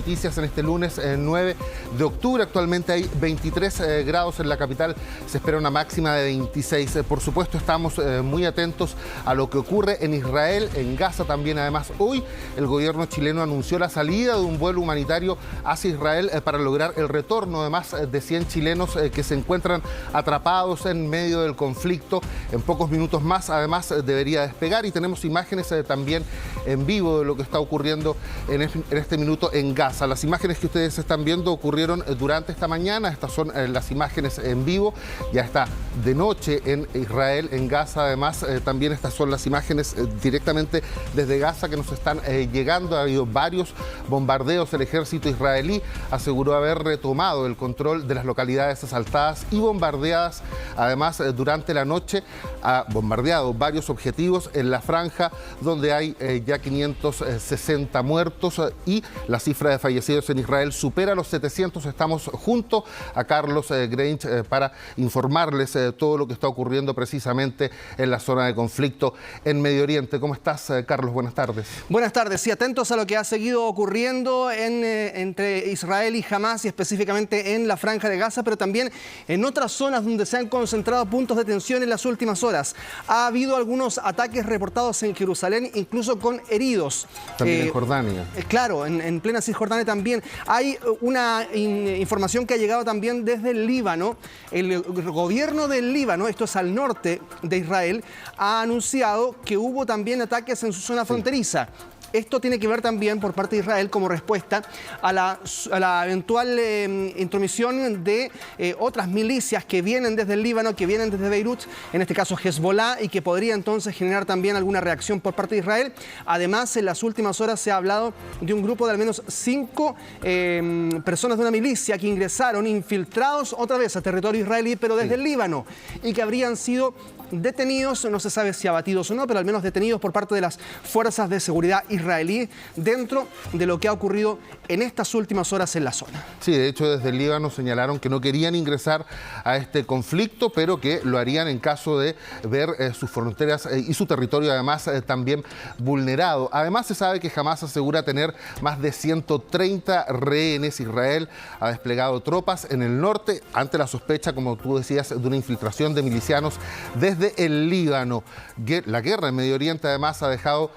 noticias en este lunes 9 de octubre. Actualmente hay 23 grados en la capital, se espera una máxima de 26. Por supuesto, estamos muy atentos a lo que ocurre en Israel, en Gaza también. Además, hoy el gobierno chileno anunció la salida de un vuelo humanitario hacia Israel para lograr el retorno de más de 100 chilenos que se encuentran atrapados en medio del conflicto. En pocos minutos más, además, debería despegar, y tenemos imágenes también en vivo de lo que está ocurriendo en este minuto en Gaza. Las imágenes que ustedes están viendo ocurrieron durante esta mañana. Estas son las imágenes en vivo. Ya está de noche en Israel, en Gaza. Además, también estas son las imágenes directamente desde Gaza que nos están llegando. Ha habido varios bombardeos. El ejército israelí aseguró haber retomado el control de las localidades asaltadas y bombardeadas. Además, durante la noche ha bombardeado varios objetivos en la franja, donde hay ya 560 muertos y la cifra de fallecidos en Israel supera los 700. Estamos junto a Carlos Grange para informarles todo lo que está ocurriendo precisamente en la zona de conflicto en Medio Oriente. ¿Cómo estás, Carlos? Buenas tardes. Buenas tardes. Sí, atentos a lo que ha seguido ocurriendo entre Israel y Hamas, y específicamente en la franja de Gaza, pero también en otras zonas donde se han concentrado puntos de tensión en las últimas horas. Ha habido algunos ataques reportados en Jerusalén, incluso con heridos. También en Jordania. Claro, en plena Cisjordania también. Hay una información que ha llegado también desde el Líbano. El gobierno del Líbano, esto es al norte de Israel, ha anunciado que hubo también ataques en su zona fronteriza. Esto tiene que ver también por parte de Israel como respuesta a la eventual intromisión de otras milicias que vienen desde el Líbano, que vienen desde Beirut, en este caso Hezbollah, y que podría entonces generar también alguna reacción por parte de Israel. Además, en las últimas horas se ha hablado de un grupo de al menos 5 personas de una milicia que ingresaron infiltrados otra vez a territorio israelí, pero desde el Líbano, y que habrían sido detenidos, no se sabe si abatidos o no, pero al menos detenidos por parte de las fuerzas de seguridad israelí dentro de lo que ha ocurrido en estas últimas horas en la zona. Sí, de hecho desde el Líbano señalaron que no querían ingresar a este conflicto, pero que lo harían en caso de ver sus fronteras y su territorio además también vulnerado. Además, se sabe que Hamas asegura tener más de 130 rehenes. Israel ha desplegado tropas en el norte ante la sospecha, como tú decías, de una infiltración de milicianos desde el Líbano. La guerra en Medio Oriente además ha dejado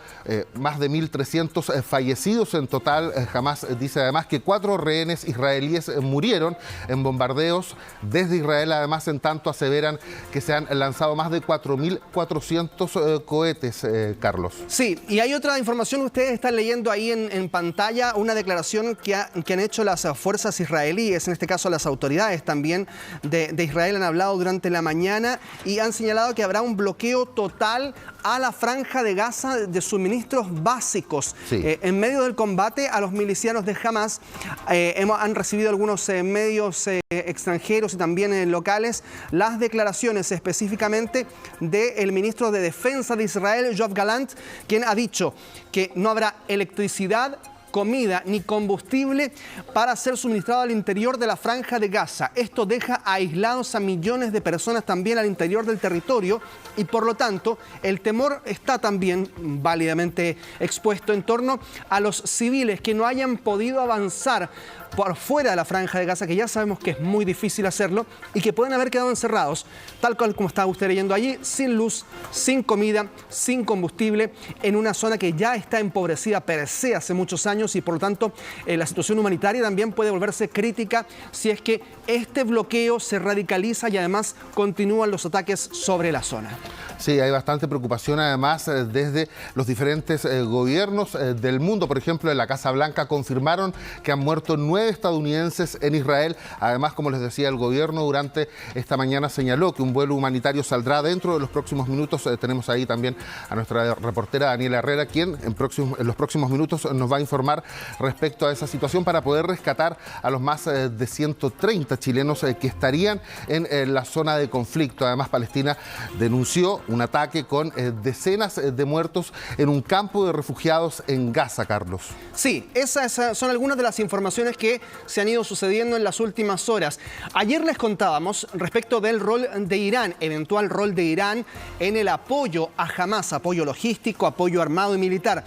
más de 1.300 fallecidos en total. Hamas dice además que 4 rehenes israelíes murieron en bombardeos desde Israel. Además, en tanto, aseveran que se han lanzado más de 4.400 cohetes, Carlos. Sí, y hay otra información que ustedes están leyendo ahí en pantalla, una declaración que han hecho las fuerzas israelíes, en este caso las autoridades también de Israel han hablado durante la mañana y han señalado que habrá un bloqueo total a la franja de Gaza de suministros básicos. Sí. En medio del combate a los milicianos de Hamas han recibido algunos medios extranjeros y también locales las declaraciones específicamente del ministro de Defensa de Israel, Yoav Gallant, quien ha dicho que no habrá electricidad, comida ni combustible para ser suministrado al interior de la franja de Gaza. Esto deja aislados a millones de personas también al interior del territorio, y por lo tanto el temor está también válidamente expuesto en torno a los civiles que no hayan podido avanzar por fuera de la franja de Gaza, que ya sabemos que es muy difícil hacerlo, y que pueden haber quedado encerrados, tal cual como está usted leyendo allí, sin luz, sin comida, sin combustible, en una zona que ya está empobrecida per se hace muchos años, y por lo tanto la situación humanitaria también puede volverse crítica si es que este bloqueo se radicaliza y además continúan los ataques sobre la zona. Sí, hay bastante preocupación además desde los diferentes gobiernos del mundo. Por ejemplo, en la Casa Blanca confirmaron que han muerto 9 estadounidenses en Israel. Además, como les decía, el gobierno durante esta mañana señaló que un vuelo humanitario saldrá dentro de los próximos minutos. Tenemos ahí también a nuestra reportera Daniela Herrera, quien en los próximos minutos nos va a informar respecto a esa situación para poder rescatar a los más de 130 chilenos que estarían en la zona de conflicto. Además, Palestina denunció un ataque con decenas de muertos en un campo de refugiados en Gaza, Carlos. Sí, esas son algunas de las informaciones que se han ido sucediendo en las últimas horas. Ayer les contábamos respecto del rol de Irán, eventual rol de Irán en el apoyo a Hamas, apoyo logístico, apoyo armado y militar.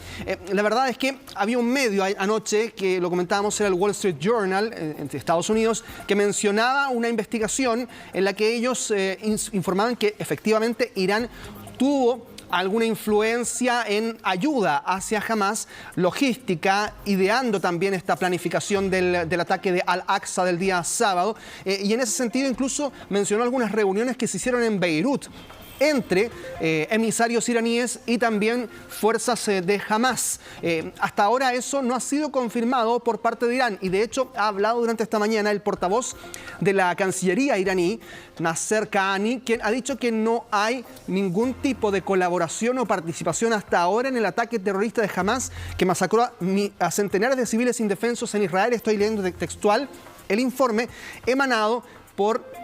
La verdad es que había un medio medio anoche, que lo comentábamos, era el Wall Street Journal de Estados Unidos, que mencionaba una investigación en la que ellos informaban que efectivamente Irán tuvo alguna influencia en ayuda hacia Hamas, logística, ideando también esta planificación del ataque de Al-Aqsa del día sábado. Y en ese sentido incluso mencionó algunas reuniones que se hicieron en Beirut entre emisarios iraníes y también fuerzas de Hamas. Hasta ahora eso no ha sido confirmado por parte de Irán y de hecho ha hablado durante esta mañana el portavoz de la Cancillería iraní, Nasser Kanani, quien ha dicho que no hay ningún tipo de colaboración o participación hasta ahora en el ataque terrorista de Hamas que masacró a centenares de civiles indefensos en Israel. Estoy leyendo textual el informe emanado por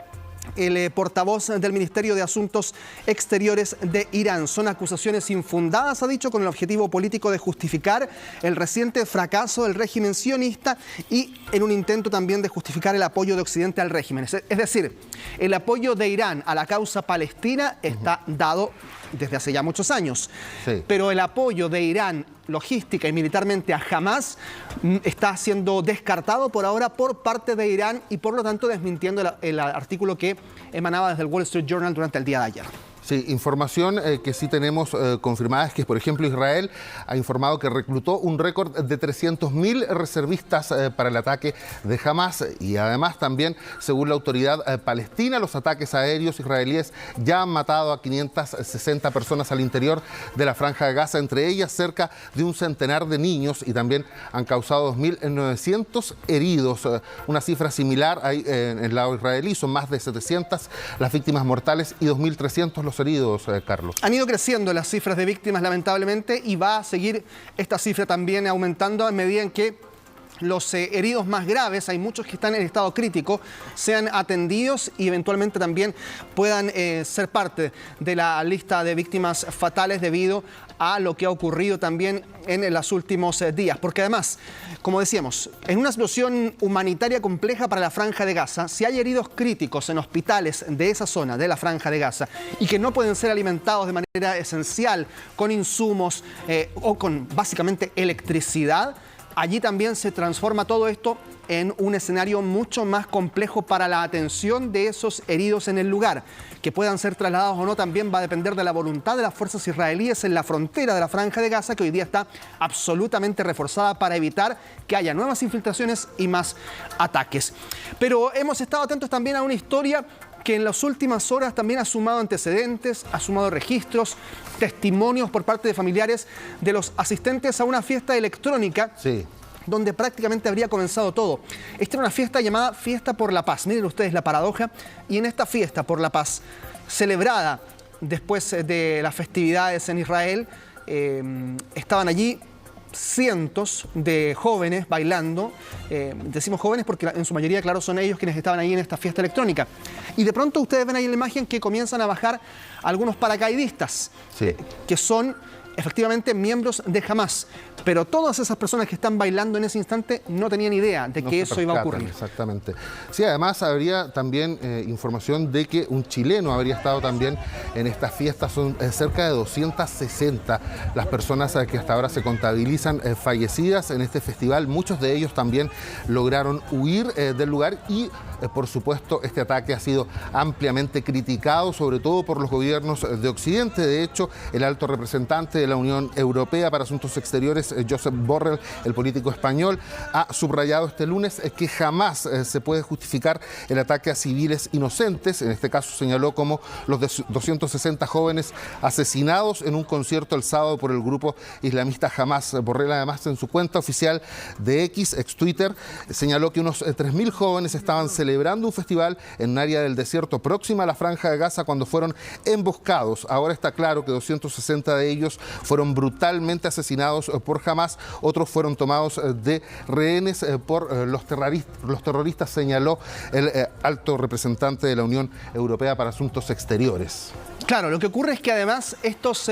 el portavoz del Ministerio de Asuntos Exteriores de Irán. Son acusaciones infundadas, ha dicho, con el objetivo político de justificar el reciente fracaso del régimen sionista y en un intento también de justificar el apoyo de Occidente al régimen. Es decir, el apoyo de Irán a la causa palestina está dado desde hace ya muchos años. Sí. Pero el apoyo de Irán logística y militarmente a Hamas está siendo descartado por ahora por parte de Irán y por lo tanto desmintiendo el artículo que emanaba desde el Wall Street Journal durante el día de ayer. Sí, información que sí tenemos confirmada es que, por ejemplo, Israel ha informado que reclutó un récord de 300.000 reservistas para el ataque de Hamas y además también, según la autoridad palestina, los ataques aéreos israelíes ya han matado a 560 personas al interior de la Franja de Gaza, entre ellas cerca de un centenar de niños y también han causado 2.900 heridos. Una cifra similar hay en el lado israelí, son más de 700 las víctimas mortales y 2.300 los heridos, Carlos. Han ido creciendo las cifras de víctimas, lamentablemente, y va a seguir esta cifra también aumentando a medida en que los heridos más graves, hay muchos que están en estado crítico, sean atendidos y eventualmente también puedan ser parte de la lista de víctimas fatales debido a lo que ha ocurrido también en los últimos días. Porque además, como decíamos, en una situación humanitaria compleja para la Franja de Gaza, si hay heridos críticos en hospitales de esa zona, de la Franja de Gaza, y que no pueden ser alimentados de manera esencial con insumos o con básicamente electricidad, allí también se transforma todo esto en un escenario mucho más complejo para la atención de esos heridos en el lugar. Que puedan ser trasladados o no también va a depender de la voluntad de las fuerzas israelíes en la frontera de la Franja de Gaza, que hoy día está absolutamente reforzada para evitar que haya nuevas infiltraciones y más ataques. Pero hemos estado atentos también a una historia que en las últimas horas también ha sumado antecedentes, ha sumado registros, testimonios por parte de familiares de los asistentes a una fiesta electrónica. Sí. Donde prácticamente habría comenzado todo. Esta era una fiesta llamada Fiesta por la Paz. Miren ustedes la paradoja. Y en esta Fiesta por la Paz, celebrada después de las festividades en Israel, estaban allí cientos de jóvenes bailando. Decimos jóvenes porque en su mayoría, claro, son ellos quienes estaban ahí en esta fiesta electrónica. Y de pronto ustedes ven ahí en la imagen que comienzan a bajar algunos paracaidistas, sí, que son efectivamente miembros de Hamas. Pero todas esas personas que están bailando en ese instante no tenían idea de que eso iba a ocurrir. Exactamente. Sí, además habría también información de que un chileno habría estado también en estas fiestas. Son cerca de 260 las personas que hasta ahora se contabilizan fallecidas en este festival. Muchos de ellos también lograron huir del lugar y, por supuesto, este ataque ha sido ampliamente criticado, sobre todo por los gobiernos de Occidente. De hecho, el alto representante de la Unión Europea para Asuntos Exteriores, Josep Borrell, el político español, ha subrayado este lunes que jamás se puede justificar el ataque a civiles inocentes. En este caso señaló como los 260 jóvenes asesinados en un concierto el sábado por el grupo islamista Hamas. Borrell, además, en su cuenta oficial de X, ex Twitter, señaló que unos 3.000 jóvenes estaban celebrando un festival en un área del desierto próxima a la Franja de Gaza cuando fueron emboscados. Ahora está claro que 260 de ellos fueron brutalmente asesinados por Hamas, otros fueron tomados de rehenes por los terroristas, señaló el alto representante de la Unión Europea para Asuntos Exteriores. Claro, lo que ocurre es que además estos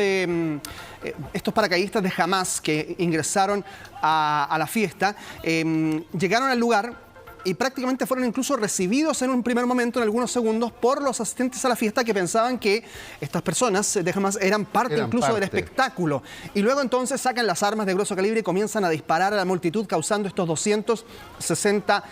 paracaidistas de Hamas que ingresaron a la fiesta llegaron al lugar y prácticamente fueron incluso recibidos en un primer momento, en algunos segundos, por los asistentes a la fiesta que pensaban que estas personas de Hamas eran parte del espectáculo. Y luego entonces sacan las armas de grueso calibre y comienzan a disparar a la multitud, causando estos 260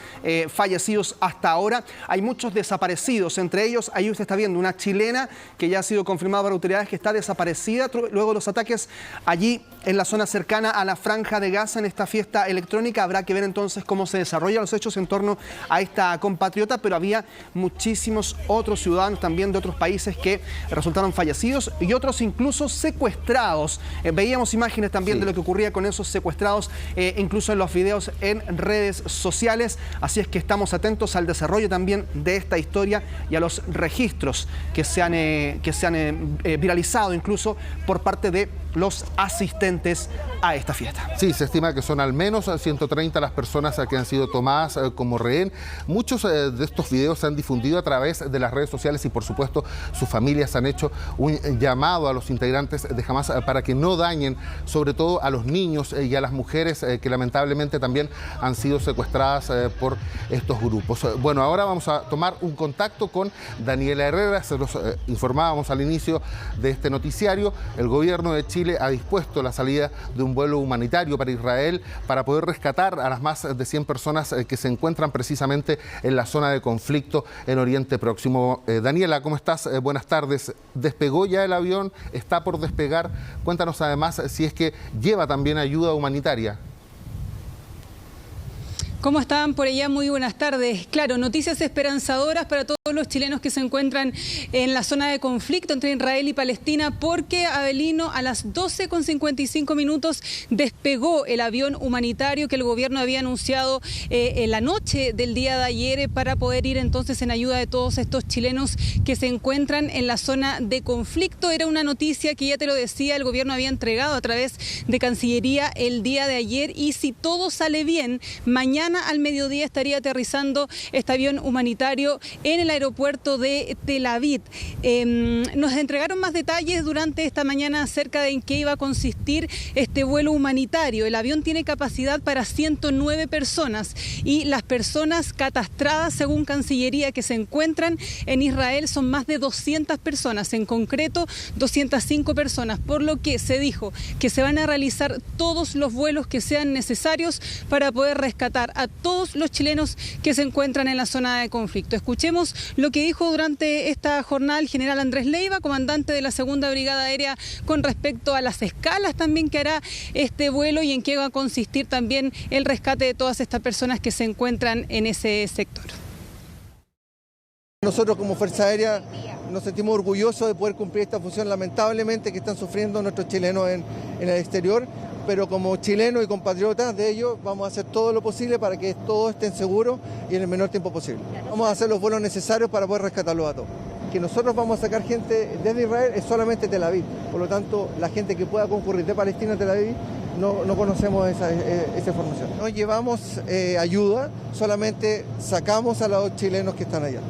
fallecidos hasta ahora. Hay muchos desaparecidos, entre ellos, ahí usted está viendo una chilena que ya ha sido confirmada por autoridades que está desaparecida luego de los ataques allí en la zona cercana a la Franja de Gaza en esta fiesta electrónica. Habrá que ver entonces cómo se desarrollan los hechos en torno a esta compatriota, pero había muchísimos otros ciudadanos también de otros países que resultaron fallecidos y otros incluso secuestrados. Veíamos imágenes también de lo que ocurría con esos secuestrados, incluso en los videos en redes sociales. Así es que estamos atentos al desarrollo también de esta historia y a los registros que se han viralizado incluso por parte de los asistentes a esta fiesta. Sí, se estima que son al menos 130 las personas que han sido tomadas como rehén. Muchos de estos videos se han difundido a través de las redes sociales y por supuesto sus familias han hecho un llamado a los integrantes de Hamas para que no dañen sobre todo a los niños y a las mujeres que lamentablemente también han sido secuestradas por estos grupos. Bueno, ahora vamos a tomar un contacto con Daniela Herrera. Se los informábamos al inicio de este noticiario. El gobierno de Chile ha dispuesto la salida de un vuelo humanitario para Israel para poder rescatar a las más de 100 personas que se encuentran precisamente en la zona de conflicto en Oriente Próximo. Daniela, ¿cómo estás? Buenas tardes. ¿Despegó ya el avión? ¿Está por despegar? Cuéntanos además si es que lleva también ayuda humanitaria. ¿Cómo están por allá? Muy buenas tardes. Claro, noticias esperanzadoras para todos los chilenos que se encuentran en la zona de conflicto entre Israel y Palestina, porque, Abelino, a las 12:55 despegó el avión humanitario que el gobierno había anunciado en la noche del día de ayer para poder ir entonces en ayuda de todos estos chilenos que se encuentran en la zona de conflicto. Era una noticia que, ya te lo decía, el gobierno había entregado a través de Cancillería el día de ayer, y si todo sale bien, mañana al mediodía estaría aterrizando este avión humanitario en el aeropuerto de Tel Aviv. Nos entregaron más detalles durante esta mañana acerca de en qué iba a consistir este vuelo humanitario. El avión tiene capacidad para 109 personas y las personas catastradas, según Cancillería, que se encuentran en Israel son más de 200 personas, en concreto 205 personas, por lo que se dijo que se van a realizar todos los vuelos que sean necesarios para poder rescatar a todos los chilenos que se encuentran en la zona de conflicto. Escuchemos lo que dijo durante esta jornada el general Andrés Leiva, comandante de la Segunda Brigada Aérea, con respecto a las escalas también que hará este vuelo y en qué va a consistir también el rescate de todas estas personas que se encuentran en ese sector. Nosotros como Fuerza Aérea nos sentimos orgullosos de poder cumplir esta función, lamentablemente que están sufriendo nuestros chilenos en el exterior, pero como chilenos y compatriotas de ellos vamos a hacer todo lo posible para que todos estén seguros y en el menor tiempo posible. Vamos a hacer los vuelos necesarios para poder rescatarlos a todos. Que nosotros vamos a sacar gente desde Israel es solamente Tel Aviv, por lo tanto la gente que pueda concurrir de Palestina a Tel Aviv no conocemos esa información. No llevamos ayuda, solamente sacamos a los chilenos que están allá.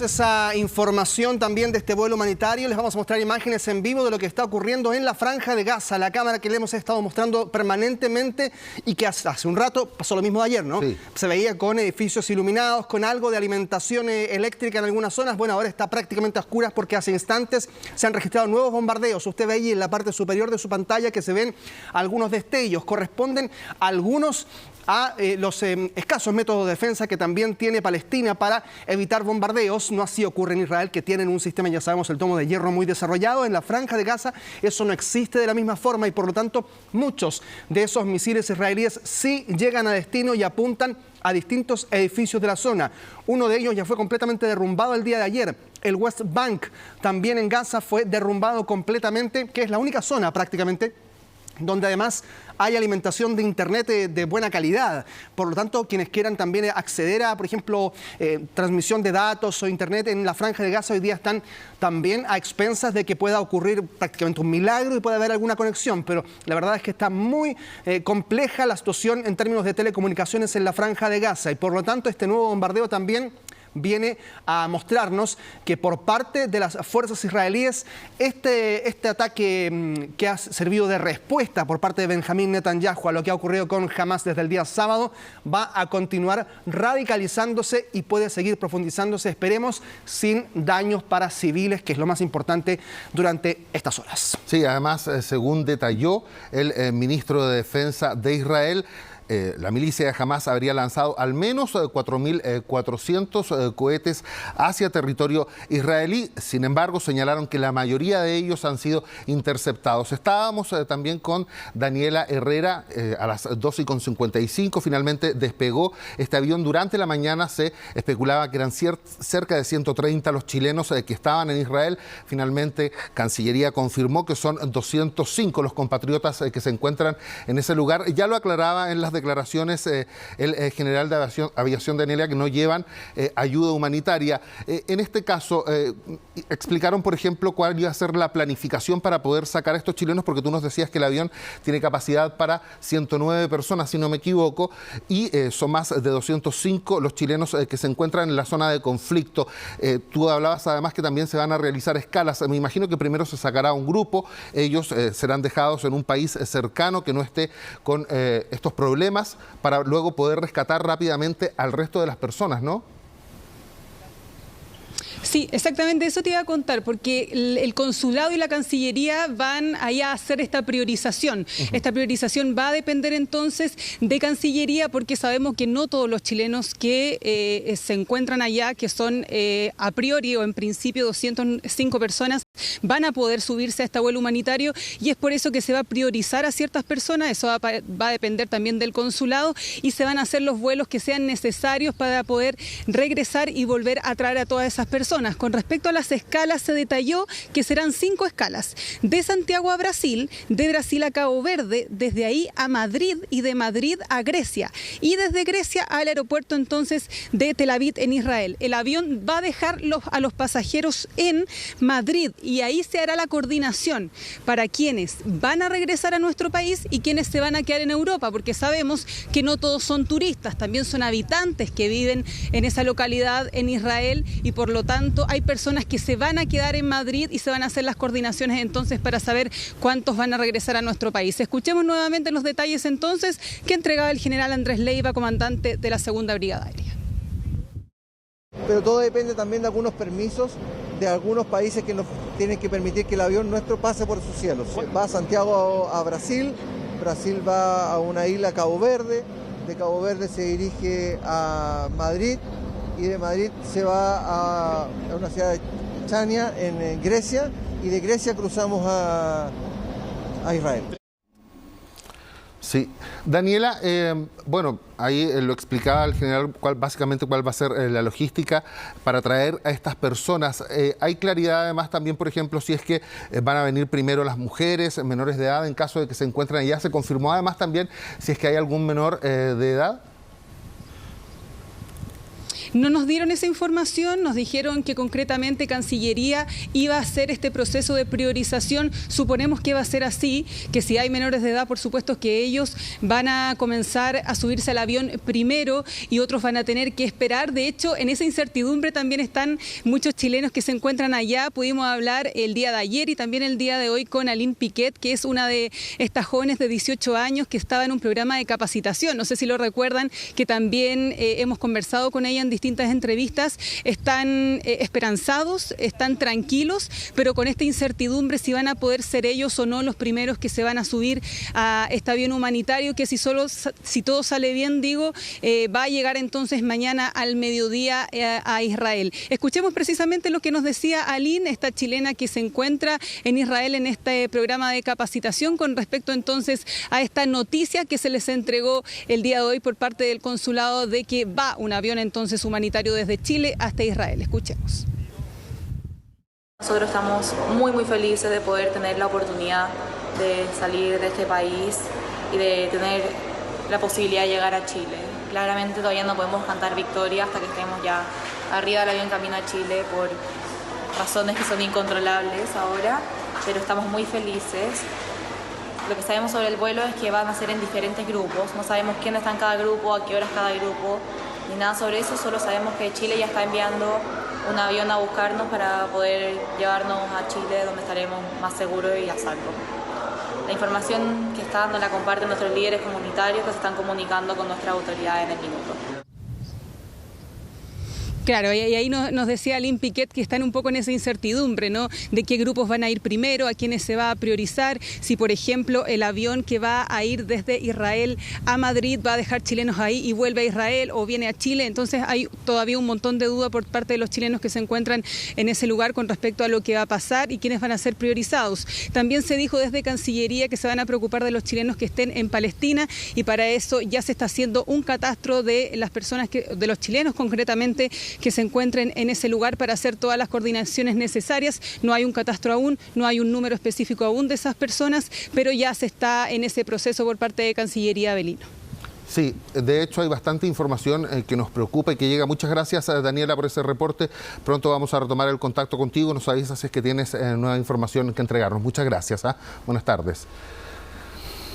Esa información también de este vuelo humanitario, les vamos a mostrar imágenes en vivo de lo que está ocurriendo en la Franja de Gaza, la cámara que le hemos estado mostrando permanentemente y que hace un rato pasó lo mismo de ayer, ¿no? Sí. Se veía con edificios iluminados, con algo de alimentación eléctrica en algunas zonas. Bueno, ahora está prácticamente a oscuras porque hace instantes se han registrado nuevos bombardeos. Usted ve ahí en la parte superior de su pantalla que se ven algunos destellos, corresponden a algunos a los escasos métodos de defensa que también tiene Palestina para evitar bombardeos. No así ocurre en Israel, que tienen un sistema, ya sabemos, el tomo de hierro muy desarrollado. En la Franja de Gaza eso no existe de la misma forma y por lo tanto muchos de esos misiles israelíes sí llegan a destino y apuntan a distintos edificios de la zona. Uno de ellos ya fue completamente derrumbado el día de ayer. El West Bank también en Gaza fue derrumbado completamente, que es la única zona prácticamente donde además hay alimentación de internet de buena calidad. Por lo tanto, quienes quieran también acceder a, por ejemplo, transmisión de datos o internet en la Franja de Gaza hoy día están también a expensas de que pueda ocurrir prácticamente un milagro y pueda haber alguna conexión. Pero la verdad es que está muy compleja la situación en términos de telecomunicaciones en la Franja de Gaza y por lo tanto este nuevo bombardeo también viene a mostrarnos que por parte de las fuerzas israelíes este ataque que ha servido de respuesta por parte de Benjamín Netanyahu a lo que ha ocurrido con Hamas desde el día sábado va a continuar radicalizándose y puede seguir profundizándose, esperemos, sin daños para civiles, que es lo más importante durante estas horas. Sí, además, según detalló el ministro de Defensa de Israel, la milicia de Hamas habría lanzado al menos 4.400 cohetes hacia territorio israelí. Sin embargo, señalaron que la mayoría de ellos han sido interceptados. Estábamos también con Daniela Herrera a las 12:55. Finalmente despegó este avión. Durante la mañana se especulaba que eran cerca de 130 los chilenos que estaban en Israel. Finalmente, Cancillería confirmó que son 205 los compatriotas que se encuentran en ese lugar. Ya lo aclaraba en las declaraciones el general de aviación Daniela, que no llevan ayuda humanitaria. En este caso, explicaron, por ejemplo, cuál iba a ser la planificación para poder sacar a estos chilenos, porque tú nos decías que el avión tiene capacidad para 109 personas, si no me equivoco, y son más de 205 los chilenos que se encuentran en la zona de conflicto. Tú hablabas además que también se van a realizar escalas. Me imagino que primero se sacará un grupo, ellos serán dejados en un país cercano que no esté con estos problemas, para luego poder rescatar rápidamente al resto de las personas, ¿no? Sí, exactamente eso te iba a contar, porque el consulado y la Cancillería van ahí a hacer esta priorización. Esta priorización va a depender entonces de Cancillería, porque sabemos que no todos los chilenos que se encuentran allá, que son a priori o en principio 205 personas, van a poder subirse a este vuelo humanitario, y es por eso que se va a priorizar a ciertas personas. Eso va a depender también del consulado, y se van a hacer los vuelos que sean necesarios para poder regresar y volver a traer a todas esas personas. Con respecto a las escalas, se detalló que serán 5 escalas: de Santiago a Brasil, de Brasil a Cabo Verde, desde ahí a Madrid y de Madrid a Grecia, y desde Grecia al aeropuerto entonces de Tel Aviv en Israel. El avión va a dejar a los pasajeros en Madrid, y ahí se hará la coordinación para quienes van a regresar a nuestro país y quienes se van a quedar en Europa, porque sabemos que no todos son turistas, también son habitantes que viven en esa localidad en Israel, y por lo tanto hay personas que se van a quedar en Madrid y se van a hacer las coordinaciones entonces para saber cuántos van a regresar a nuestro país. Escuchemos nuevamente los detalles entonces que entregaba el general Andrés Leiva, comandante de la Segunda Brigada Aérea. Pero todo depende también de algunos permisos de algunos países que nos tienen que permitir que el avión nuestro pase por sus cielos. Va a Santiago a Brasil, Brasil va a una isla, Cabo Verde, de Cabo Verde se dirige a Madrid, y de Madrid se va a una ciudad de Chania, en Grecia, y de Grecia cruzamos a Israel. Sí. Daniela, bueno, ahí lo explicaba el general básicamente cuál va a ser la logística para traer a estas personas. Hay claridad además también, por ejemplo, si es que van a venir primero las mujeres menores de edad en caso de que se encuentren allá. ¿Se confirmó además también si es que hay algún menor de edad? No nos dieron esa información, nos dijeron que concretamente Cancillería iba a hacer este proceso de priorización. Suponemos que va a ser así, que si hay menores de edad, por supuesto que ellos van a comenzar a subirse al avión primero y otros van a tener que esperar. De hecho, en esa incertidumbre también están muchos chilenos que se encuentran allá. Pudimos hablar el día de ayer y también el día de hoy con Aline Piquet, que es una de estas jóvenes de 18 años que estaba en un programa de capacitación. No sé si lo recuerdan, que también hemos conversado con ella en distintas entrevistas. Están esperanzados, están tranquilos, pero con esta incertidumbre si van a poder ser ellos o no los primeros que se van a subir a este avión humanitario, que si todo sale bien, va a llegar entonces mañana al mediodía a Israel. Escuchemos precisamente lo que nos decía Aline, esta chilena que se encuentra en Israel en este programa de capacitación, con respecto entonces a esta noticia que se les entregó el día de hoy por parte del consulado de que va un avión entonces humanitario desde Chile hasta Israel. Escuchemos. Nosotros estamos muy felices de poder tener la oportunidad de salir de este país y de tener la posibilidad de llegar a Chile. Claramente todavía no podemos cantar victoria hasta que estemos ya arriba del avión camino a Chile por razones que son incontrolables ahora, pero estamos muy felices. Lo que sabemos sobre el vuelo es que van a ser en diferentes grupos, no sabemos quién está en cada grupo, a qué horas cada grupo. ni nada sobre eso, solo sabemos que Chile ya está enviando un avión a buscarnos para poder llevarnos a Chile, donde estaremos más seguros y a salvo. La información que está dando la comparten nuestros líderes comunitarios que se están comunicando con nuestras autoridades en el minuto. Claro, y ahí nos decía Lynn Piquet que están un poco en esa incertidumbre, ¿no? De qué grupos van a ir primero, a quiénes se va a priorizar, si por ejemplo el avión que va a ir desde Israel a Madrid va a dejar chilenos ahí y vuelve a Israel o viene a Chile. Entonces hay todavía un montón de duda por parte de los chilenos que se encuentran en ese lugar con respecto a lo que va a pasar y quiénes van a ser priorizados. También se dijo desde Cancillería que se van a preocupar de los chilenos que estén en Palestina y para eso ya se está haciendo un catastro de las personas, de los chilenos concretamente, que se encuentren en ese lugar para hacer todas las coordinaciones necesarias. No hay un catastro aún, no hay un número específico aún de esas personas, pero ya se está en ese proceso por parte de Cancillería, Avelino. Sí, de hecho hay bastante información que nos preocupa y que llega. Muchas gracias, Daniela, por ese reporte. Pronto vamos a retomar el contacto contigo. Nos avisas si es que tienes nueva información que entregarnos. Muchas gracias. Buenas tardes.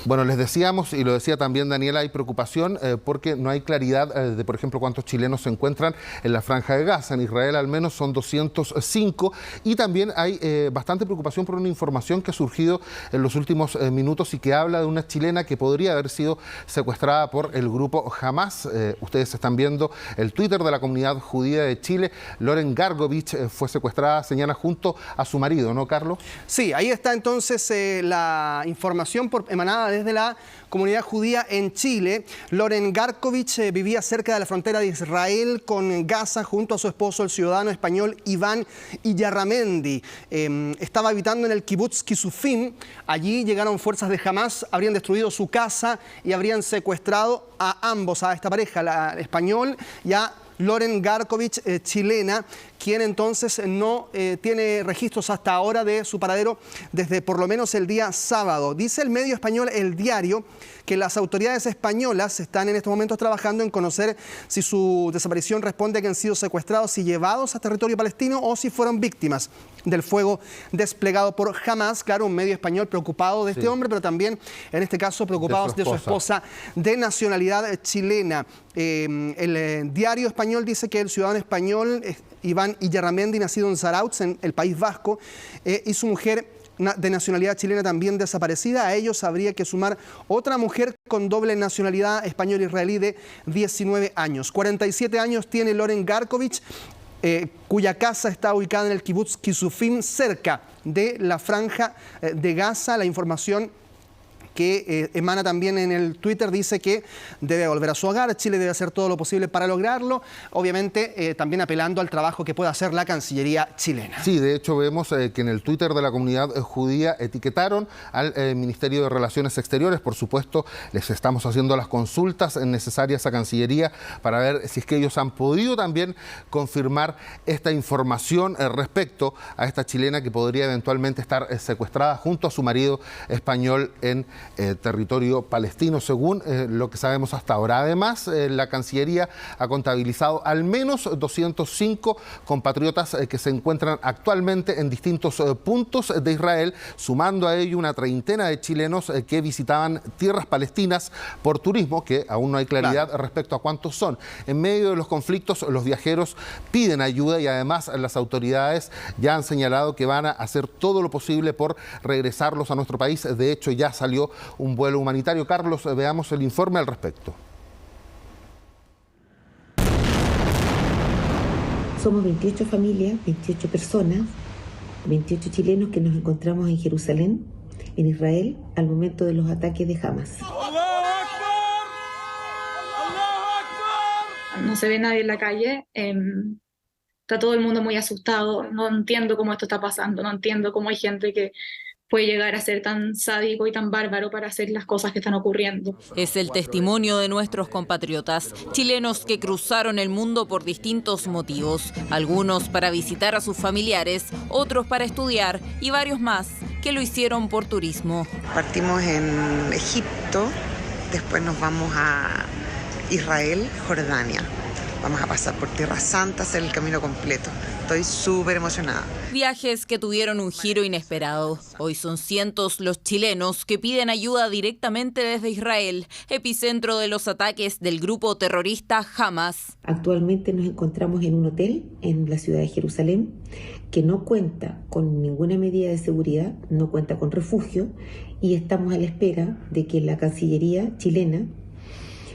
Bueno, les decíamos, y lo decía también Daniela, hay preocupación porque no hay claridad de, por ejemplo, cuántos chilenos se encuentran en la Franja de Gaza. En Israel al menos son 205 y también hay bastante preocupación por una información que ha surgido en los últimos minutos y que habla de una chilena que podría haber sido secuestrada por el grupo Hamas. Ustedes están viendo el Twitter de la comunidad judía de Chile. Loren Gargovich fue secuestrada, señala, junto a su marido, ¿no, Carlos? Sí, ahí está entonces la información emanada desde la comunidad judía en Chile. Loren Garkovich vivía cerca de la frontera de Israel con Gaza junto a su esposo, el ciudadano español Iván Iyarramendi. Estaba habitando en el kibutz Kisufim. Allí llegaron fuerzas de Hamas, habrían destruido su casa y habrían secuestrado a ambos, a esta pareja, el español y a Loren Garkovich, chilena, quien entonces no tiene registros hasta ahora de su paradero desde por lo menos el día sábado. Dice el medio español El Diario que las autoridades españolas están en estos momentos trabajando en conocer si su desaparición responde a que han sido secuestrados y llevados a territorio palestino o si fueron víctimas del fuego desplegado por Hamas. Claro, un medio español preocupado de este hombre, pero también en este caso preocupados de su esposa de nacionalidad chilena. El Diario español dice que el ciudadano español Iván Iyarramendi, nacido en Zarautz, en el País Vasco, y su mujer de nacionalidad chilena también desaparecida. A ellos habría que sumar otra mujer con doble nacionalidad español-israelí de 19 años. 47 años tiene Loren Garkovich, cuya casa está ubicada en el kibutz Kisufim, cerca de la Franja de Gaza. La información que emana también en el Twitter dice que debe volver a su hogar. Chile debe hacer todo lo posible para lograrlo, obviamente también apelando al trabajo que pueda hacer la Cancillería chilena. Sí, de hecho vemos que en el Twitter de la comunidad judía etiquetaron al Ministerio de Relaciones Exteriores. Por supuesto, les estamos haciendo las consultas necesarias a Cancillería para ver si es que ellos han podido también confirmar esta información respecto a esta chilena que podría eventualmente estar secuestrada junto a su marido español en territorio palestino, según lo que sabemos hasta ahora. Además, la Cancillería ha contabilizado al menos 205 compatriotas que se encuentran actualmente en distintos puntos de Israel, sumando a ello una treintena de chilenos que visitaban tierras palestinas por turismo, que aún no hay claridad respecto a cuántos son. En medio de los conflictos, los viajeros piden ayuda y además las autoridades ya han señalado que van a hacer todo lo posible por regresarlos a nuestro país. De hecho, ya salió un vuelo humanitario. Carlos, veamos el informe al respecto. Somos 28 familias, 28 personas, 28 chilenos que nos encontramos en Jerusalén, en Israel, al momento de los ataques de Hamas. No se ve nadie en la calle, está todo el mundo muy asustado. No entiendo cómo esto está pasando, no entiendo cómo hay gente que puede llegar a ser tan sádico y tan bárbaro para hacer las cosas que están ocurriendo. Es el testimonio de nuestros compatriotas, chilenos que cruzaron el mundo por distintos motivos, algunos para visitar a sus familiares, otros para estudiar y varios más que lo hicieron por turismo. Partimos en Egipto, después nos vamos a Israel, Jordania. Vamos a pasar por Tierra Santa, hacer el camino completo. Estoy súper emocionada. Viajes que tuvieron un giro inesperado. Hoy son cientos los chilenos que piden ayuda directamente desde Israel, epicentro de los ataques del grupo terrorista Hamas. Actualmente nos encontramos en un hotel en la ciudad de Jerusalén que no cuenta con ninguna medida de seguridad, no cuenta con refugio y estamos a la espera de que la Cancillería chilena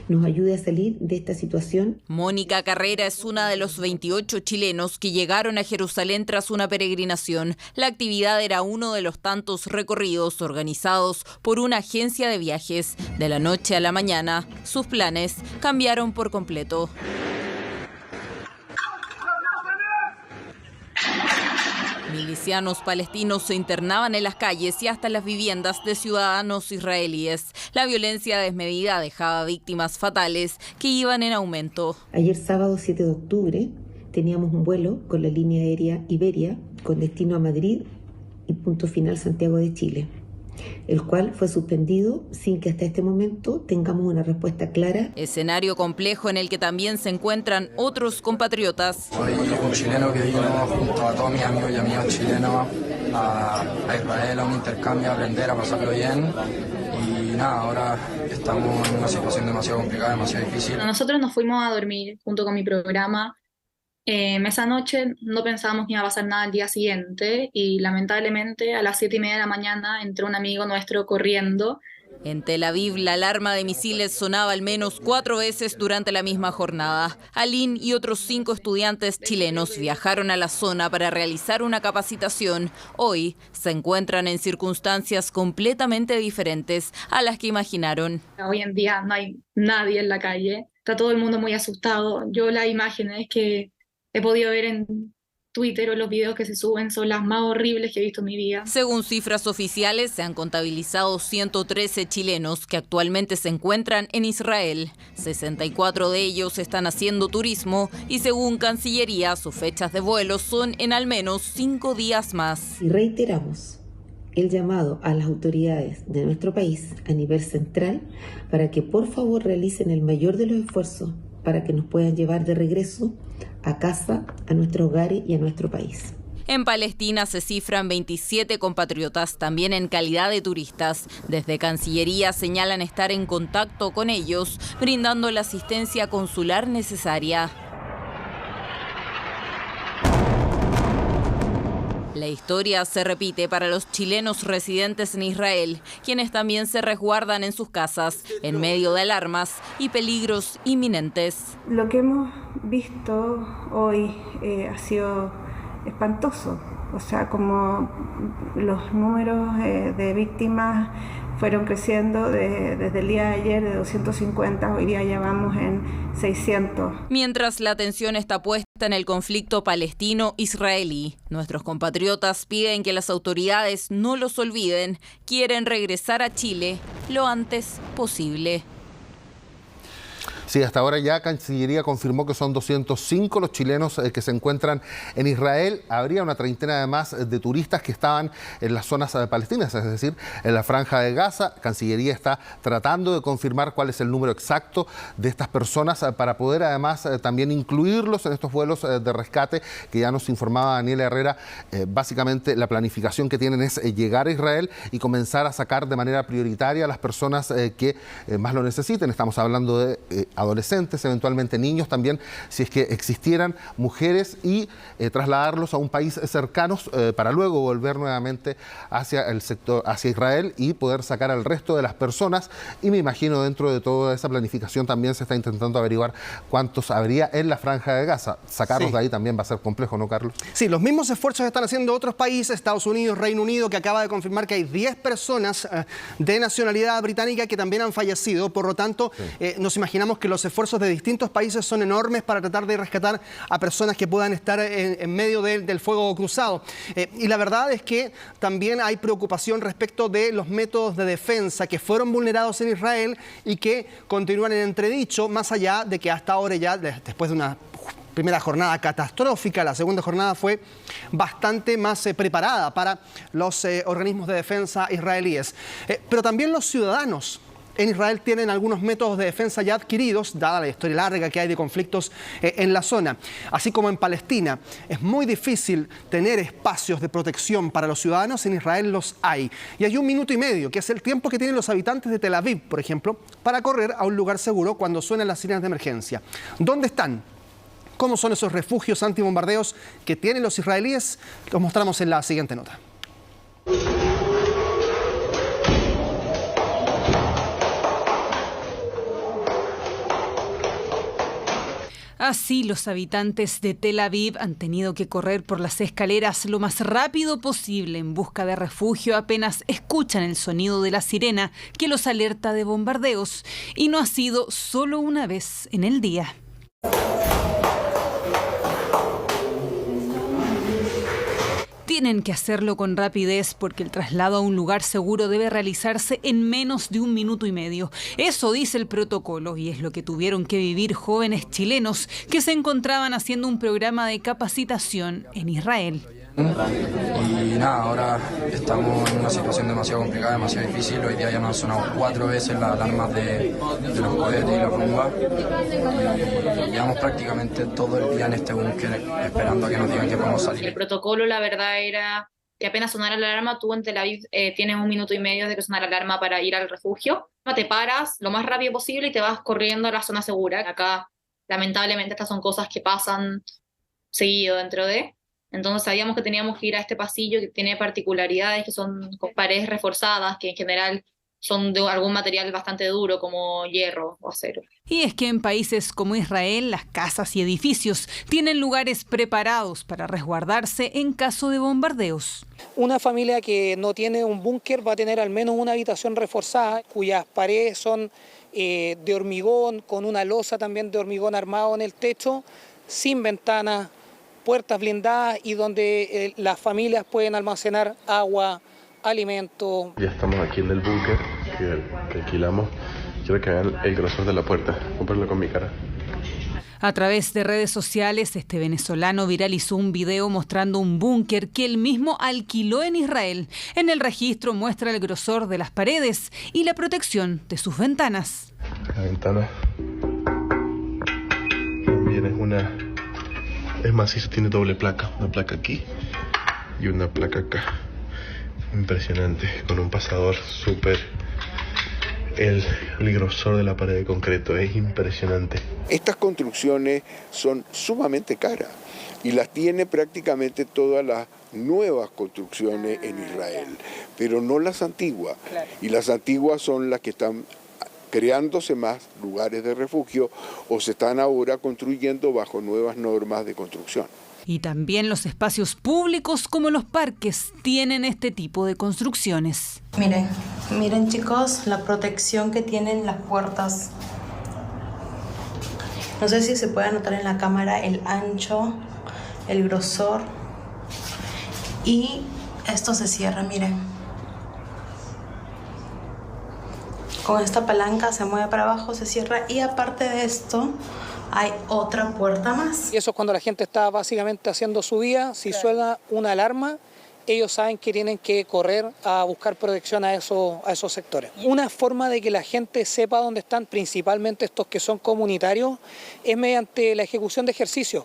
nos ayude a salir de esta situación. Mónica Carrera es una de los 28 chilenos que llegaron a Jerusalén tras una peregrinación. La actividad era uno de los tantos recorridos organizados por una agencia de viajes. De la noche a la mañana, sus planes cambiaron por completo. Milicianos palestinos se internaban en las calles y hasta en las viviendas de ciudadanos israelíes. La violencia desmedida dejaba víctimas fatales que iban en aumento. Ayer sábado 7 de octubre teníamos un vuelo con la línea aérea Iberia con destino a Madrid y punto final Santiago de Chile, el cual fue suspendido sin que hasta este momento tengamos una respuesta clara. Escenario complejo en el que también se encuentran otros compatriotas. Soy un chileno que vino junto a todos mis amigos y amigas chilenos a Israel a un intercambio, a aprender, a pasarlo bien. Y nada, ahora estamos en una situación demasiado complicada, demasiado difícil. Nosotros nos fuimos a dormir junto con mi programa. Esa noche no pensábamos que iba a pasar nada al día siguiente y lamentablemente a las 7:30 de la mañana entró un amigo nuestro corriendo. En Tel Aviv, la alarma de misiles sonaba al menos 4 veces durante la misma jornada. Aline y otros 5 estudiantes chilenos viajaron a la zona para realizar una capacitación. Hoy se encuentran en circunstancias completamente diferentes a las que imaginaron. Hoy en día no hay nadie en la calle, está todo el mundo muy asustado. Yo las imágenes que he podido ver en Twitter o los videos que se suben son las más horribles que he visto en mi vida. Según cifras oficiales, se han contabilizado 113 chilenos que actualmente se encuentran en Israel. 64 de ellos están haciendo turismo y según Cancillería, sus fechas de vuelo son en al menos 5 días más. Y reiteramos el llamado a las autoridades de nuestro país a nivel central para que por favor realicen el mayor de los esfuerzos para que nos puedan llevar de regreso a casa, a nuestros hogares y a nuestro país. En Palestina se cifran 27 compatriotas, también en calidad de turistas. Desde Cancillería señalan estar en contacto con ellos, brindando la asistencia consular necesaria. La historia se repite para los chilenos residentes en Israel, quienes también se resguardan en sus casas, en medio de alarmas y peligros inminentes. Lo que hemos visto hoy ha sido espantoso. O sea, como los números de víctimas fueron creciendo desde el día de ayer de 250, hoy día ya vamos en 600. Mientras la atención está puesta en el conflicto palestino-israelí, nuestros compatriotas piden que las autoridades no los olviden, quieren regresar a Chile lo antes posible. Sí, hasta ahora ya Cancillería confirmó que son 205 los chilenos que se encuentran en Israel. Habría una treintena además de turistas que estaban en las zonas palestinas, es decir, en la Franja de Gaza. Cancillería está tratando de confirmar cuál es el número exacto de estas personas para poder además también incluirlos en estos vuelos de rescate que ya nos informaba Daniela Herrera. Básicamente la planificación que tienen es llegar a Israel y comenzar a sacar de manera prioritaria a las personas que más lo necesiten. Estamos hablando de adolescentes, eventualmente niños también, si es que existieran mujeres, y trasladarlos a un país cercano para luego volver nuevamente hacia el sector, hacia Israel, y poder sacar al resto de las personas. Y me imagino dentro de toda esa planificación también se está intentando averiguar cuántos habría en la Franja de Gaza. Sacarlos de ahí también va a ser complejo, ¿no, Carlos? Sí, los mismos esfuerzos están haciendo otros países, Estados Unidos, Reino Unido, que acaba de confirmar que hay 10 personas de nacionalidad británica que también han fallecido. Por lo tanto, nos imaginamos que los esfuerzos de distintos países son enormes para tratar de rescatar a personas que puedan estar en medio del fuego cruzado. Y la verdad es que también hay preocupación respecto de los métodos de defensa que fueron vulnerados en Israel y que continúan en entredicho, más allá de que hasta ahora ya, después de una primera jornada catastrófica, la segunda jornada fue bastante más preparada para los organismos de defensa israelíes. Pero también los ciudadanos en Israel tienen algunos métodos de defensa ya adquiridos, dada la historia larga que hay de conflictos en la zona. Así como en Palestina es muy difícil tener espacios de protección para los ciudadanos, en Israel los hay. Y hay 1 minuto y medio, que es el tiempo que tienen los habitantes de Tel Aviv, por ejemplo, para correr a un lugar seguro cuando suenan las sirenas de emergencia. ¿Dónde están? ¿Cómo son esos refugios antibombardeos que tienen los israelíes? Los mostramos en la siguiente nota. Así, los habitantes de Tel Aviv han tenido que correr por las escaleras lo más rápido posible en busca de refugio apenas escuchan el sonido de la sirena que los alerta de bombardeos. Y no ha sido solo una vez en el día. Tienen que hacerlo con rapidez porque el traslado a un lugar seguro debe realizarse en menos de 1 minuto y medio. Eso dice el protocolo y es lo que tuvieron que vivir jóvenes chilenos que se encontraban haciendo un programa de capacitación en Israel. Y nada, ahora estamos en una situación demasiado complicada, demasiado difícil. Hoy día ya nos han sonado 4 veces las alarmas de los cohetes y los rumbas. Y llevamos prácticamente todo el día en este búnker esperando a que nos digan que podemos salir. El protocolo, la verdad, era que apenas sonara la alarma, tú en Tel Aviv tienes 1 minuto y medio de que sonara la alarma para ir al refugio. Te paras lo más rápido posible y te vas corriendo a la zona segura. Acá, lamentablemente, estas son cosas que pasan seguido dentro de... Entonces sabíamos que teníamos que ir a este pasillo que tiene particularidades, que son con paredes reforzadas, que en general son de algún material bastante duro como hierro o acero. Y es que en países como Israel, las casas y edificios tienen lugares preparados para resguardarse en caso de bombardeos. Una familia que no tiene un búnker va a tener al menos una habitación reforzada, cuyas paredes son de hormigón, con una losa también de hormigón armado en el techo, sin ventanas, puertas blindadas y donde las familias pueden almacenar agua, alimentos. Ya estamos aquí en el búnker que alquilamos. Quiero que vean el grosor de la puerta. Cómprenlo con mi cara. A través de redes sociales, este venezolano viralizó un video mostrando un búnker que él mismo alquiló en Israel. En el registro muestra el grosor de las paredes y la protección de sus ventanas. La ventana también es macizo, tiene doble placa. Una placa aquí y una placa acá. Impresionante, con un pasador súper... El grosor de la pared de concreto es impresionante. Estas construcciones son sumamente caras y las tiene prácticamente todas las nuevas construcciones en Israel, pero no las antiguas. Y las antiguas son las que están creándose más lugares de refugio o se están ahora construyendo bajo nuevas normas de construcción. Y también los espacios públicos como los parques tienen este tipo de construcciones. Miren chicos, la protección que tienen las puertas. No sé si se puede notar en la cámara el ancho, el grosor. Y esto se cierra, miren. Con esta palanca se mueve para abajo, se cierra y aparte de esto hay otra puerta más. Y eso es cuando la gente está básicamente haciendo su día. Si suena una alarma, ellos saben que tienen que correr a buscar protección a esos sectores. Una forma de que la gente sepa dónde están, principalmente estos que son comunitarios, es mediante la ejecución de ejercicios.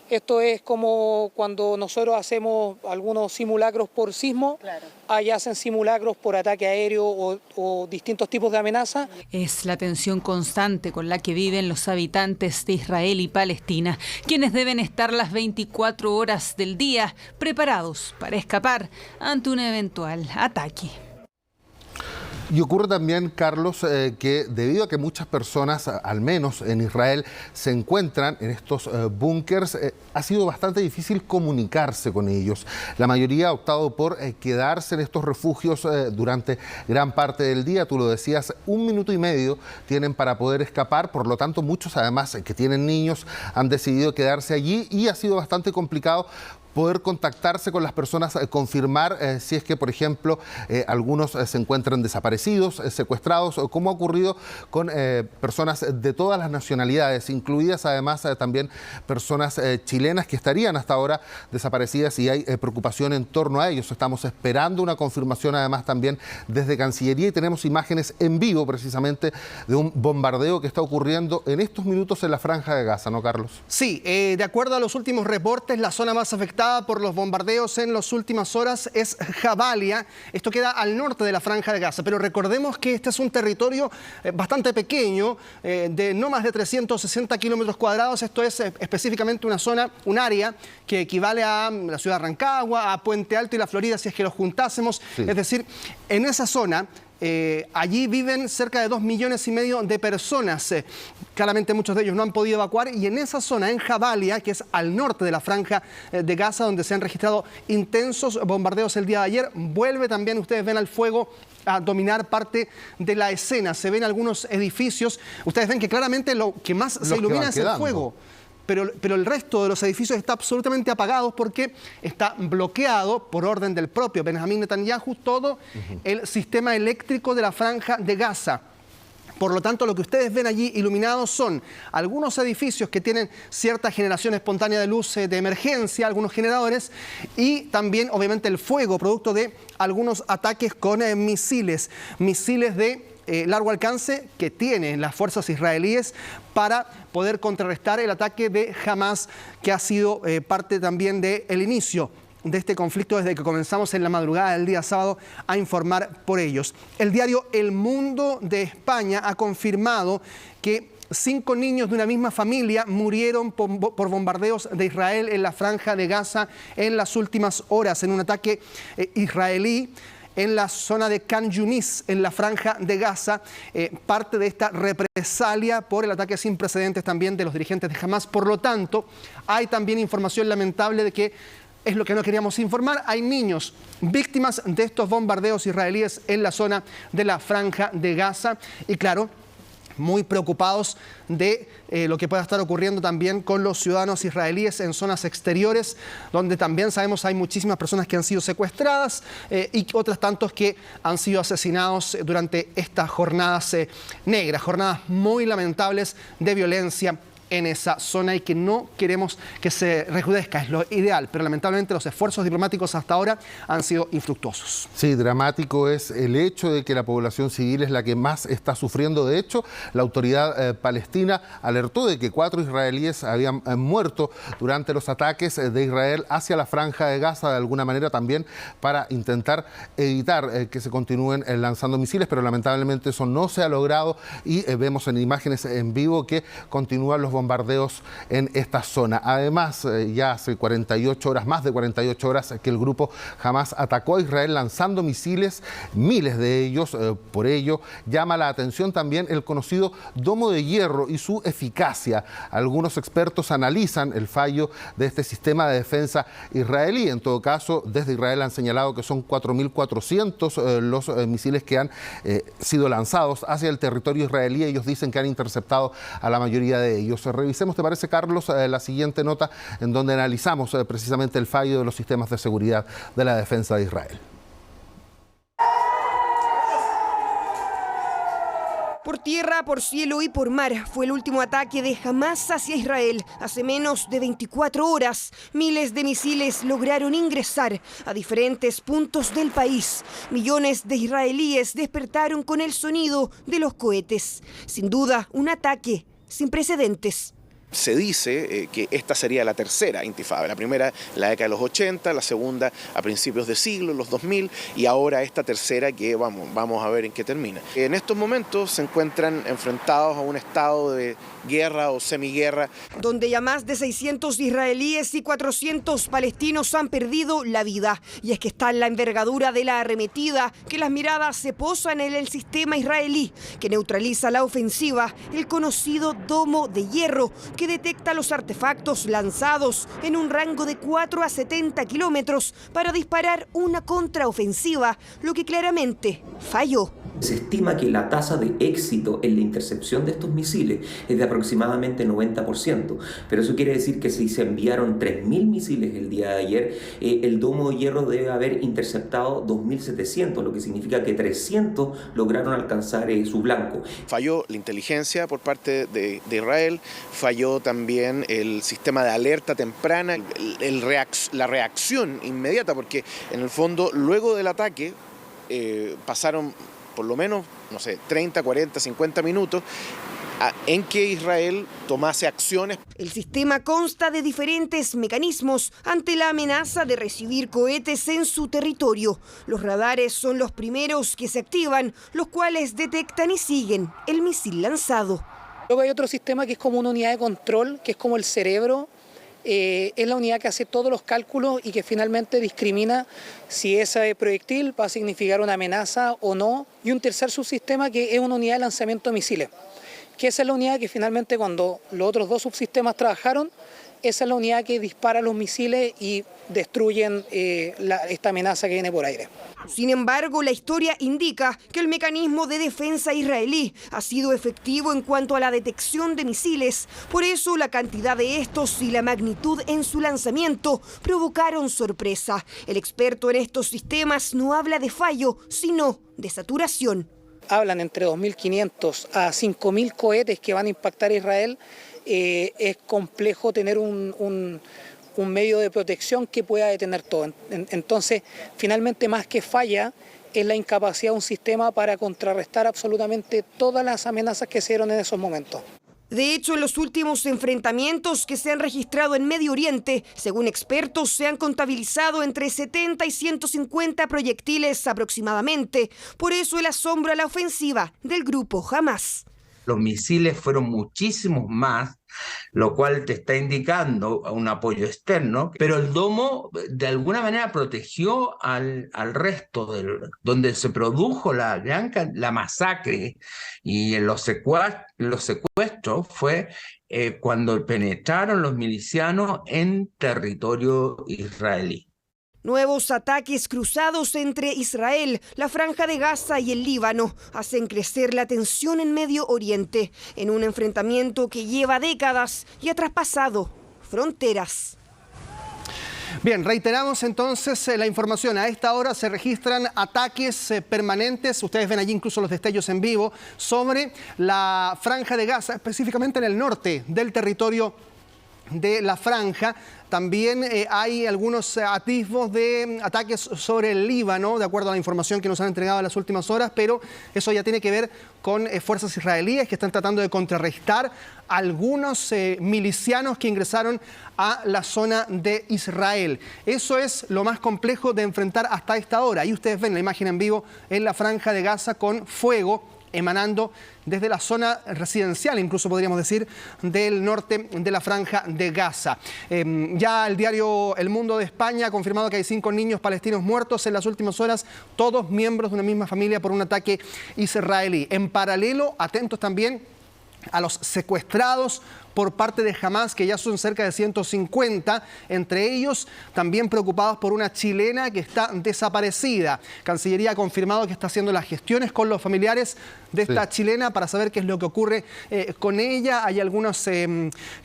Esto es como cuando nosotros hacemos algunos simulacros por sismo, allá hacen simulacros por ataque aéreo o distintos tipos de amenaza. Es la tensión constante con la que viven los habitantes de Israel y Palestina, quienes deben estar las 24 horas del día preparados para escapar ante un eventual ataque. Y ocurre también, Carlos, que debido a que muchas personas, al menos en Israel, se encuentran en estos búnkers, ha sido bastante difícil comunicarse con ellos. La mayoría ha optado por quedarse en estos refugios durante gran parte del día. Tú lo decías, 1 minuto y medio tienen para poder escapar. Por lo tanto, muchos, además, que tienen niños, han decidido quedarse allí y ha sido bastante complicado poder contactarse con las personas, confirmar si es que, por ejemplo, algunos se encuentran desaparecidos, secuestrados, como ha ocurrido con personas de todas las nacionalidades, incluidas además también personas chilenas que estarían hasta ahora desaparecidas, y hay preocupación en torno a ellos. Estamos esperando una confirmación además también desde Cancillería, y tenemos imágenes en vivo precisamente de un bombardeo que está ocurriendo en estos minutos en la Franja de Gaza, ¿no, Carlos? Sí, de acuerdo a los últimos reportes, la zona más afectada por los bombardeos en las últimas horas es Jabalia. Esto queda al norte de la Franja de Gaza, pero recordemos que este es un territorio bastante pequeño, de no más de 360 kilómetros cuadrados. Esto es específicamente una zona, un área que equivale a la ciudad de Rancagua, a Puente Alto y La Florida, si es que los juntásemos. Sí. Es decir, en esa zona, allí viven cerca de 2,5 millones de personas. Claramente muchos de ellos no han podido evacuar, y en esa zona, en Jabalia, que es al norte de la Franja de Gaza, donde se han registrado intensos bombardeos el día de ayer, vuelve también, ustedes ven al fuego a dominar parte de la escena. Se ven algunos edificios, ustedes ven que claramente lo que más se ilumina es el fuego. Pero el resto de los edificios está absolutamente apagado porque está bloqueado por orden del propio Benjamín Netanyahu todo el sistema eléctrico de la Franja de Gaza. Por lo tanto, lo que ustedes ven allí iluminados son algunos edificios que tienen cierta generación espontánea de luz de emergencia, algunos generadores, y también, obviamente, el fuego producto de algunos ataques con misiles de largo alcance que tienen las fuerzas israelíes para poder contrarrestar el ataque de Hamas, que ha sido parte también del inicio de este conflicto desde que comenzamos en la madrugada del día sábado a informar por ellos. El diario El Mundo de España ha confirmado que 5 niños de una misma familia murieron por bombardeos de Israel en la Franja de Gaza en las últimas horas, en un ataque israelí en la zona de Khan Yunis, en la Franja de Gaza, parte de esta represalia por el ataque sin precedentes también de los dirigentes de Hamas. Por lo tanto, hay también información lamentable de que, es lo que no queríamos informar, hay niños víctimas de estos bombardeos israelíes en la zona de la Franja de Gaza, y claro, muy preocupados de lo que pueda estar ocurriendo también con los ciudadanos israelíes en zonas exteriores, donde también sabemos hay muchísimas personas que han sido secuestradas y otras tantos que han sido asesinados durante estas jornadas negras, jornadas muy lamentables de violencia en esa zona, y que no queremos que se recrudezca, es lo ideal, pero lamentablemente los esfuerzos diplomáticos hasta ahora han sido infructuosos. Sí, dramático es el hecho de que la población civil es la que más está sufriendo. De hecho, la autoridad palestina alertó de que 4 israelíes habían muerto durante los ataques de Israel hacia la Franja de Gaza, de alguna manera también para intentar evitar que se continúen lanzando misiles, pero lamentablemente eso no se ha logrado, y vemos en imágenes en vivo que continúan los bombardeos en esta zona. Además, ya hace 48 horas, más de 48 horas, que el grupo Hamas atacó a Israel lanzando misiles, miles de ellos. Por ello, llama la atención también el conocido domo de hierro y su eficacia. Algunos expertos analizan el fallo de este sistema de defensa israelí. En todo caso, desde Israel han señalado que son 4.400 los misiles que han sido lanzados hacia el territorio israelí. Ellos dicen que han interceptado a la mayoría de ellos. Revisemos, ¿te parece, Carlos, la siguiente nota en donde analizamos precisamente el fallo de los sistemas de seguridad de la defensa de Israel? Por tierra, por cielo y por mar fue el último ataque de Hamas hacia Israel hace menos de 24 horas. Miles de misiles lograron ingresar a diferentes puntos del país. Millones de israelíes despertaron con el sonido de los cohetes. Sin duda, un ataque sin precedentes. Se dice que esta sería la tercera intifada, la primera en la década de los 80, la segunda a principios de siglo, los 2000, y ahora esta tercera que vamos a ver en qué termina. En estos momentos se encuentran enfrentados a un estado de guerra o semiguerra, donde ya más de 600 israelíes y 400 palestinos han perdido la vida. Y es que está en la envergadura de la arremetida que las miradas se posan en el sistema israelí, que neutraliza la ofensiva, el conocido domo de hierro, que que detecta los artefactos lanzados en un rango de 4 a 70 kilómetros para disparar una contraofensiva, lo que claramente falló. Se estima que la tasa de éxito en la intercepción de estos misiles es de aproximadamente 90%, pero eso quiere decir que si se enviaron 3.000 misiles el día de ayer, el Domo de Hierro debe haber interceptado 2.700, lo que significa que 300 lograron alcanzar su blanco. Falló la inteligencia por parte de Israel, falló también el sistema de alerta temprana, la reacción inmediata, porque en el fondo luego del ataque pasaron por lo menos, no sé, 30, 40, 50 minutos en que Israel tomase acciones. El sistema consta de diferentes mecanismos ante la amenaza de recibir cohetes en su territorio. Los radares son los primeros que se activan, los cuales detectan y siguen el misil lanzado. Luego hay otro sistema que es como una unidad de control, que es como el cerebro. Es la unidad que hace todos los cálculos y que finalmente discrimina si ese proyectil va a significar una amenaza o no. Y un tercer subsistema que es una unidad de lanzamiento de misiles, que esa es la unidad que finalmente, cuando los otros dos subsistemas trabajaron, esa es la unidad que dispara los misiles y destruyen esta amenaza que viene por aire. Sin embargo, la historia indica que el mecanismo de defensa israelí ha sido efectivo en cuanto a la detección de misiles. Por eso, la cantidad de estos y la magnitud en su lanzamiento provocaron sorpresa. El experto en estos sistemas no habla de fallo, sino de saturación. Hablan entre 2.500 a 5.000 cohetes que van a impactar a Israel. Es complejo tener un medio de protección que pueda detener todo. Entonces, finalmente, más que falla, es la incapacidad de un sistema para contrarrestar absolutamente todas las amenazas que se dieron en esos momentos. De hecho, en los últimos enfrentamientos que se han registrado en Medio Oriente, según expertos, se han contabilizado entre 70 y 150 proyectiles aproximadamente. Por eso el asombro a la ofensiva del grupo Hamás. Los misiles fueron muchísimos más, lo cual te está indicando un apoyo externo, pero el domo de alguna manera protegió al resto, donde se produjo la masacre y los secuestros fue cuando penetraron los milicianos en territorio israelí. Nuevos ataques cruzados entre Israel, la Franja de Gaza y el Líbano hacen crecer la tensión en Medio Oriente, en un enfrentamiento que lleva décadas y ha traspasado fronteras. Bien, reiteramos entonces la información. A esta hora se registran ataques permanentes, ustedes ven allí incluso los destellos en vivo, sobre la Franja de Gaza, específicamente en el norte del territorio de la franja. También hay algunos atisbos de ataques sobre el Líbano, de acuerdo a la información que nos han entregado en las últimas horas, pero eso ya tiene que ver con fuerzas israelíes que están tratando de contrarrestar algunos milicianos que ingresaron a la zona de Israel. Eso es lo más complejo de enfrentar hasta esta hora. Ahí ustedes ven la imagen en vivo en la Franja de Gaza con fuego emanando desde la zona residencial, incluso podríamos decir, del norte de la Franja de Gaza. Ya el diario El Mundo de España ha confirmado que hay 5 niños palestinos muertos en las últimas horas, todos miembros de una misma familia por un ataque israelí. En paralelo, atentos también a los secuestrados por parte de Hamás, que ya son cerca de 150, entre ellos también preocupados por una chilena que está desaparecida. Cancillería ha confirmado que está haciendo las gestiones con los familiares de esta chilena para saber qué es lo que ocurre con ella. Hay algunos,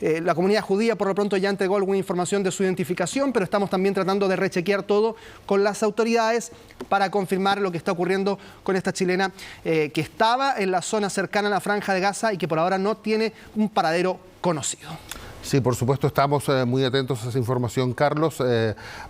la comunidad judía por lo pronto ya entregó alguna información de su identificación, pero estamos también tratando de rechequear todo con las autoridades para confirmar lo que está ocurriendo con esta chilena que estaba en la zona cercana a la Franja de Gaza y que por ahora no tiene un paradero conocido. Sí, por supuesto, estamos muy atentos a esa información, Carlos.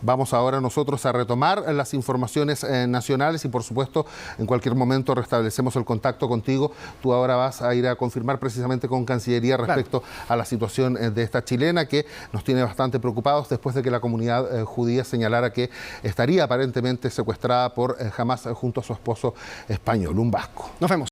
Vamos ahora nosotros a retomar las informaciones nacionales y, por supuesto, en cualquier momento restablecemos el contacto contigo. Tú ahora vas a ir a confirmar precisamente con Cancillería respecto a la situación de esta chilena, que nos tiene bastante preocupados después de que la comunidad judía señalara que estaría aparentemente secuestrada por Hamás junto a su esposo español, un vasco. Nos vemos.